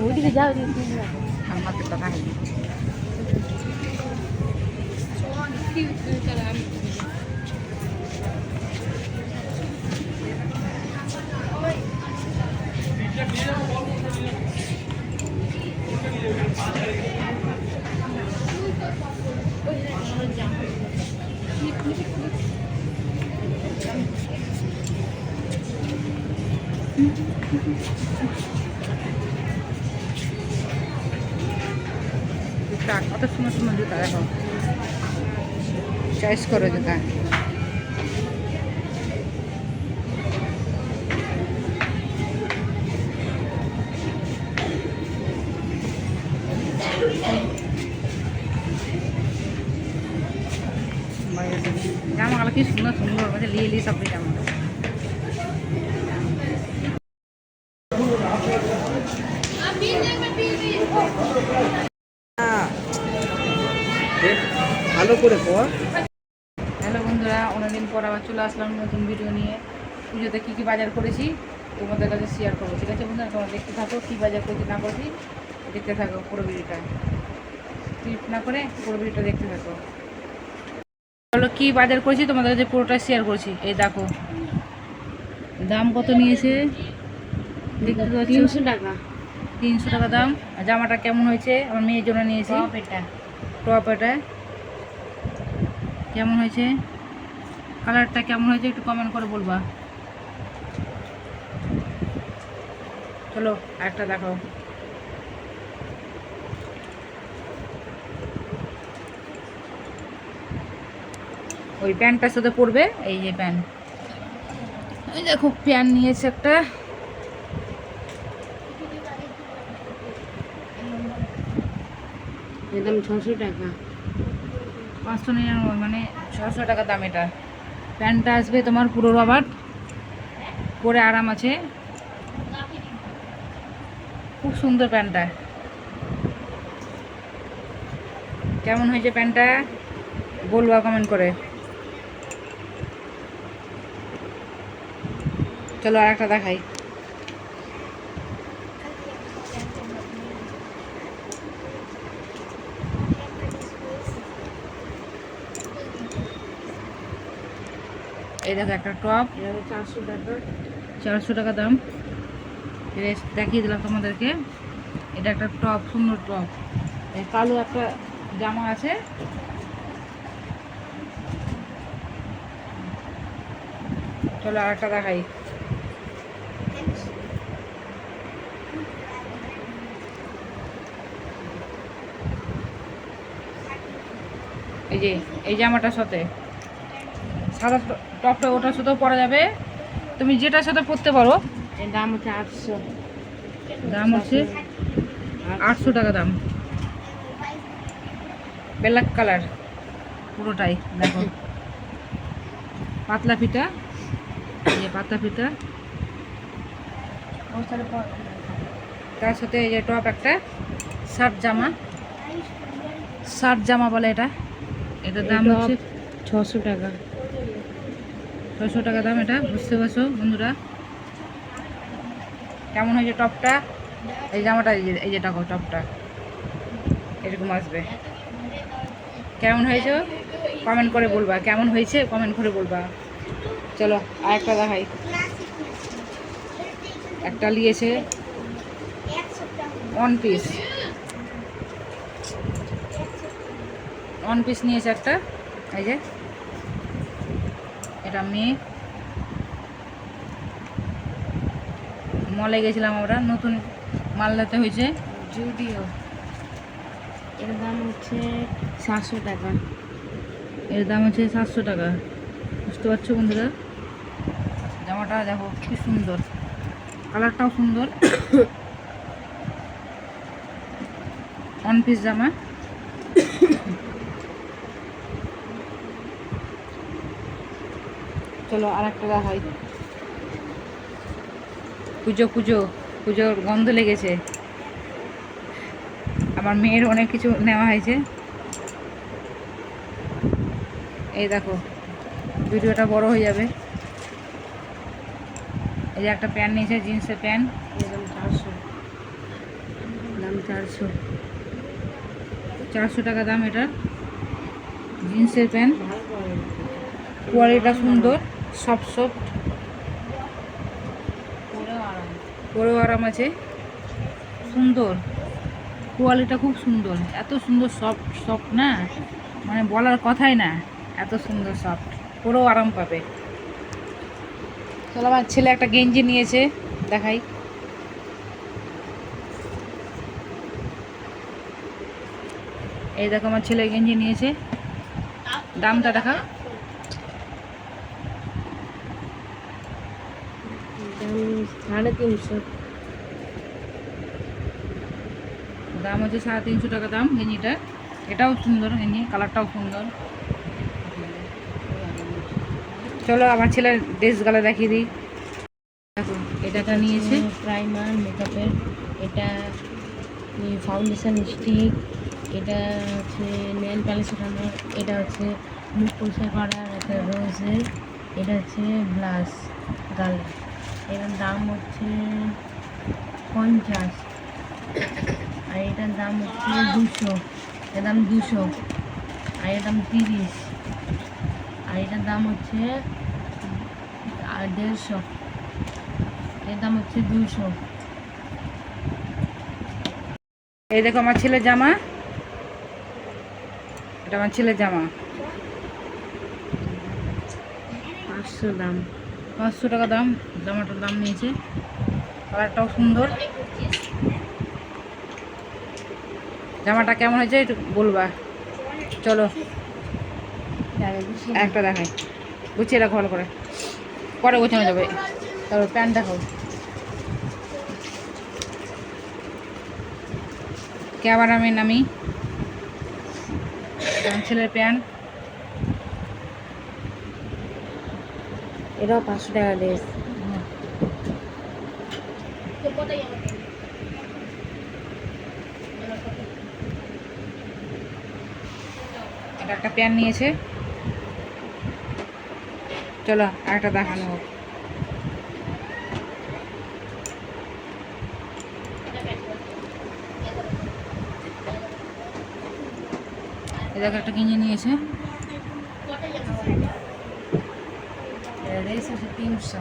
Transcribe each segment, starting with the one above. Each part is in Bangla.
ওইদিকে যাও। আমার তো কথা হয়নি। জুতা কত সুন্দর সুন্দর জুতা দেখো, চয়েস করো জুতা। জামাগুলো কি সুন্দর সুন্দর মানে লিয়ে লিয়ে সব জামা। ভালো করে পর। হ্যালো বন্ধুরা, অনেকদিন পর আবার চলে আসলাম নতুন ভিডিও নিয়ে। পুজোতে কী কী বাজার করেছি তোমাদের কাছে শেয়ার করবো, ঠিক আছে বন্ধুরা? তোমরা দেখতে থাকো কী বাজার করেছি না করেছি, দেখতে থাকো পুরো ভিডিওটা, স্কিপ না করে পুরো ভিডিওটা দেখতে থাকো। বলো কী বাজার করেছি তোমাদের কাছে পুরোটা শেয়ার করছি। এই দেখো দাম কত নিয়েছে দেখতে পাচ্ছ, 300 টাকা। 300 টাকা দাম। আর জামাটা কেমন হয়েছে, আমার মেয়ের জন্য নিয়েছি। টপ এটা কেমন হয়েছে, কালারটা কেমন হয়েছে একটু কমেন্ট করে বলবা। চলো আরেকটা দেখো। ওই প্যান্টটার সাথে পরবে, এই যে প্যান্ট, এই দেখো প্যান্ট নিয়েছে একটা। এর দাম 600 টাকা। 599 মানে 600 টাকা দাম এটা। প্যান্টটা আসবে তোমার পুরো রবার, পরে আরাম আছে, খুব সুন্দর প্যান্টটা। কেমন হয়েছে প্যান্টটা বলবা কমেন্ট করে। চলো আর একটা দেখাই। এই দেখো একটা টপ, 400 টাকা। 400 টাকা দাম। এটা দেখিয়ে দিলাম তোমাদেরকে। এটা একটা টপ, সুন্দর টপ। কালো একটা জামা আছে, চলো আর একটা দেখাই। এই যে এই জামাটার সাথে সাদা টপটা, ওটার সাথেও পরা যাবে, তুমি যেটার সাথে পরতে পারো। এর দাম হচ্ছে 800। দাম হচ্ছে 800 টাকা দাম। ব্ল্যাক কালার পুরোটাই দেখো, পাতলা ফিতা, এই যে পাতলা ফিতা, তার সাথে এই যে টপ একটা, শার্ট জামা, শার্ট জামা বলে এটা। এটার দাম হচ্ছে 600 টাকা। 600 টাকা দাম। এটা বুঝতে পারছো বন্ধুরা কেমন হয়েছে টপটা? এই জামাটা, এই যে টাকা টপটা এরকম আসবে। কেমন হয়েছে কমেন্ট করে বলবা, কেমন হয়েছে কমেন্ট করে বলবা। চলো আর একটা দেখাই। একটা নিয়েছে ওয়ান পিস, ওয়ান পিস নিয়েছে একটা। এই যে এটা মেয়ে, মলে গেছিলাম আমরা, নতুন মালদাতে হয়েছে জুডিও। এর দাম হচ্ছে 700 টাকা। এর দাম হচ্ছে 700 টাকা। বুঝতে পারছো বন্ধুরা? জামাটা দেখো কি সুন্দর, কালারটাও সুন্দর। ওয়ান পিস জামা। চলো আর একটা দেখাই। পুজোর গন্ধ লেগেছে, আমার মেয়ের অনেক কিছু নেওয়া হয়েছে। এই দেখো ভিডিওটা বড় হয়ে যাবে। এই যে একটা প্যান্ট নিয়েছে, জিন্সের প্যান্ট, এরকম 400, দাম 400। 400 টাকা দাম এটার জিন্সের প্যান্ট। ভালো কোয়ালিটি, কোয়ালিটিটা সুন্দর, সফট সফট, পরেও আরাম। পরেও আরাম আছে, সুন্দর, কোয়ালিটিটা খুব সুন্দর, এত সুন্দর সফট সফট না, মানে বলার কথাই না, এত সুন্দর সফট, পরেও আরাম পাবে। চলো, আমার ছেলে একটা গেঞ্জি নিয়েছে, দেখাই। এই দেখো আমার ছেলে গেঞ্জি নিয়েছে, দামটা দেখা। দাম 350, দাম হচ্ছে 350 টাকা দাম গেঞ্জিটা। এটাও সুন্দর গেঞ্জি, কালারটাও সুন্দর। চলো আমার ছেলের ড্রেস গালা দেখিয়ে দিই। দেখো এটা নিয়েছে প্রাইমার মেকআপের, এটা ফাউন্ডেশন স্টিক, এটা হচ্ছে নেল পালিশ ওঠানোর, এটা হচ্ছে মুখ পরিষ্কার করার একটা রোজের, এটা হচ্ছে ব্লাশ গাল। এটার দাম হচ্ছে 50, আর এটার দাম হচ্ছে 200, এর দাম 200, আর এর দাম 30, আর এটার দাম হচ্ছে 150, এর দাম হচ্ছে 200। এই দেখো আমার ছেলের জামা, এটা আমার ছেলের জামা, 500 দাম, 500 টাকা দাম জামাটার দাম নিয়েছে। কালারটাও সুন্দর। জামাটা কেমন হয়েছে একটু বলবা। চলো একটা দেখাই, গুছিয়ে রাখো ভালো করে, পরে গোছানো যাবে। তারপর প্যান্ট দেখাও, ক্যামেরাম্যান আমি। আমার ছেলের প্যান্ট, এটাও 500 টাকা ড্রেস। এটা একটা প্যান্ট নিয়েছে। চলো আরেকটা দেখানো হোক। এই দেখো একটা গেঞ্জি নিয়েছে, ড্রেস হচ্ছে 300।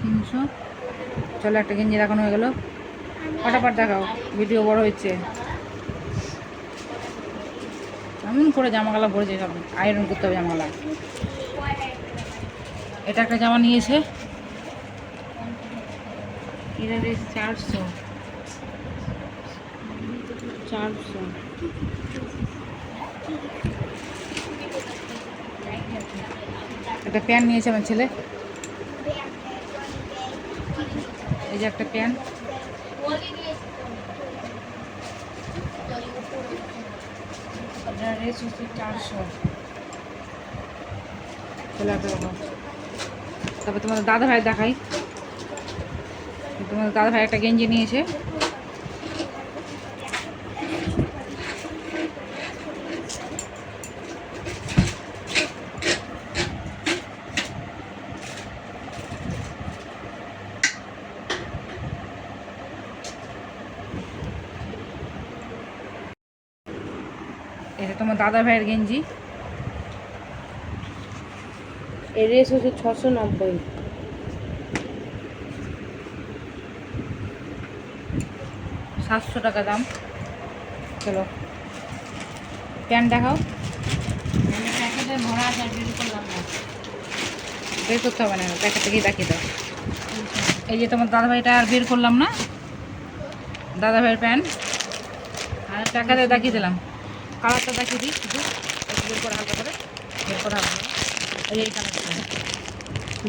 300। চলো একটা গেঞ্জি দেখানো হয়ে গেল, ফটাফট দেখাও, ভিডিও বড় হচ্ছে। এমন করে জামাগুলো ভরেছে, সব আয়রন করতে হবে জামাগুলো। এটা একটা জামা নিয়েছে, এটা ড্রেস 400, 400। একটা প্যান্ট নিয়েছে আমার ছেলে, এই যে একটা প্যান্ট। এটা ড্রেস হচ্ছে 400। চলে একটা দেখো। তারপর তোমাদের দাদা ভাই দেখাই, তোমাদের দাদা ভাই একটা গেঞ্জি নিয়েছে, এটা তোমার দাদা ভাইয়ের গেঞ্জি। এই ড্রেস হচ্ছে 690। 700 টাকা দাম। চলো প্যান্ট দেখাও, প্যাকেটে ভরা আছে, আর বের করলাম না। বের করতে হবে না, প্যাকেট থেকেই দেখিয়ে দাও। এই যে তোমার দাদা ভাইটা আর বের করলাম না, দাদা ভাইয়ের প্যান্ট, আর প্যাকেটে দেখিয়ে দিলাম। কালারটা দেখিয়ে দিই শুধু, বের করে হালকা করে, বের করা হবে। এই কালারটা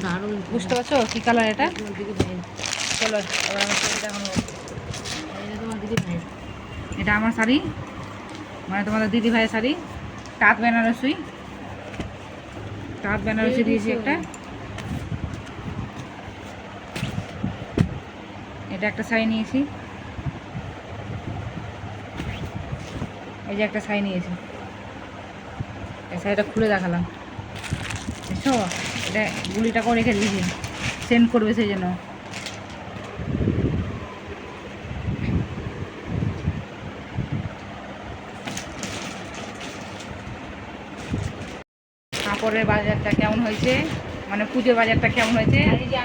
দারুণ, বুঝতে পারছো কী কালার এটা? তোমার দিদি ভাই, চলো এবার আমার শাড়ি দেখানো হোক। এটা তোমার দিদি ভাই। এটা আমার শাড়ি, মানে তোমাদের দিদি ভাইয়ের শাড়ি, তাঁত বেনারসি, তাঁত বেনারসি দিয়েছি একটা। এটা একটা শাড়ি নিয়েছি, এই যে একটা শাড়ি নিয়েছি, এই শাড়িটা খুলে দেখালাম। দেখছো, এটা এটা গুলিটাকেও রেখে দিয়েছি, সেন্ড করবে সেই জন্য। কাপড়ের বাজারটা কেমন হয়েছে, মানে পুজোর বাজারটা কেমন হয়েছে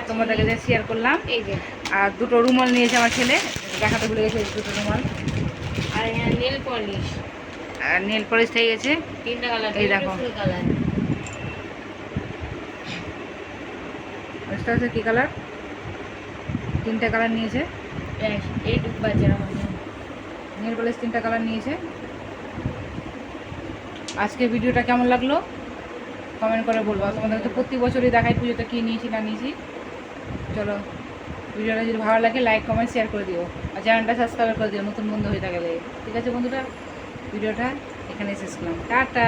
তোমাদের কাছে শেয়ার করলাম। এই যে আর দুটো রুমাল নিয়েছে আমার ছেলে, দেখাতে ভুলে গেছে, দুটো রুমাল। আর এখানে নেল পলিশ, আর নেল পলিশ হয়ে গেছে, 3টা কালার, এই দেখো। Full colour. এটা হচ্ছে কী কালার, 3টে কালার নিয়েছে। এইটুকু বাজার আমাদের। নেল পলিশ 3টা কালার নিয়েছে। আজকে ভিডিওটা কেমন লাগলো কমেন্ট করে বলবো। তোমাদের তো প্রতি বছরই দেখাই পুজোতে কী নিয়েছি না নিয়েছি। চলো, ভিডিওটা যদি ভালো লাগে লাইক কমেন্ট শেয়ার করে দিও, আর চ্যানেলটা সাবস্ক্রাইব করে দিও নতুন বন্ধু হয়ে থাকলে। ঠিক আছে বন্ধুরা, ভিডিওটা এখানেই শেষ করলাম। টাটা,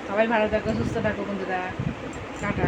সবাই ভালো থাকো, সুস্থ থাকো বন্ধুরা, টাটা।